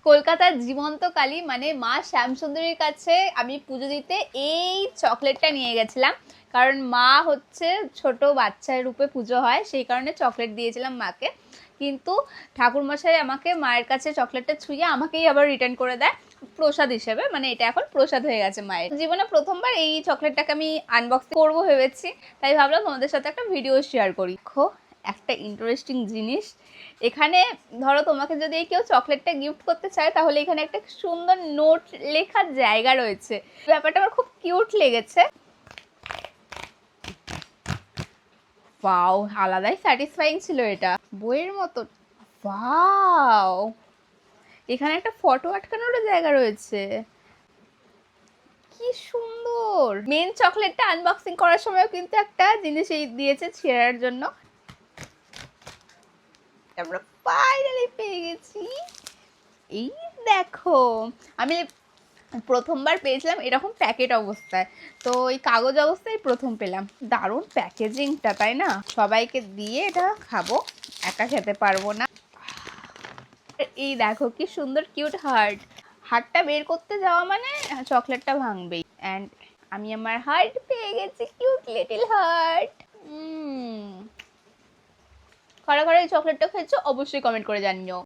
কলকাতার জীবন্ত কালী মানে মা শ্যামসুন্দরীর কাছে আমি পুজো দিতে এই চকলেটটা নিয়ে গেছিলাম, কারণ মা হচ্ছে ছোট বাচ্চার রূপে পুজো হয়, সেই কারণে চকলেট দিয়েছিলাম মাকে। কিন্তু ঠাকুরমশাই আমাকে মায়ের কাছে চকলেটটা ছুঁয়ে আমাকেই আবার রিটার্ন করে দেয় প্রসাদ হিসেবে, মানে এটা এখন প্রসাদ হয়ে গেছে মায়ের। জীবনে প্রথমবার এই চকলেটটাকে আমি আনবক্সিং করবো ভেবেছি, তাই ভাবলাম তোমাদের সাথে একটা ভিডিও শেয়ার করি। দেখো একটা ইন্টারেস্টিং জিনিস, এখানে ধরো তোমাকে যদি কেউ চকলেটটা গিফট করতে চায় তাহলে এখানে একটা সুন্দর নোট লেখার জায়গা রয়েছে। ব্যাপারটা আমার খুব কিউট লেগেছে। ওয়াও, আলাদাই স্যাটিসফাইং ছিল এটা, বইয়ের মতো। ওয়াও, এখানে একটা ফটো আটকানোরও জায়গা রয়েছে, কি সুন্দর। মেন চকলেটটা আনবক্সিং করার সময়ও কিন্তু একটা জিনিস এই দিয়েছে ছেঁড়ার জন্য। আমরা ফাইনালি পেয়ে গেছি। এই দেখো, আমি প্রথমবার পেয়েছিলাম এরকম প্যাকেট অবস্থায়, তো এই কাগজ অবস্থায় প্রথম পেলাম। দারুণ প্যাকেজিংটা, তাই না? সবাইকে দিয়ে এটা খাবো, একা খেতে পারবো না। এই দেখো কি সুন্দর কিউট হার্ট। হার্টটা বের করতে যাওয়া মানে চকলেটটা ভাঙবেই। অ্যান্ড আমি আমার হার্ট পেয়ে গেছি, কিউট লিটল হার্ট। কারা কারা এই চকলেটটা খেয়েছো অবশ্যই কমেন্ট করে জানিও।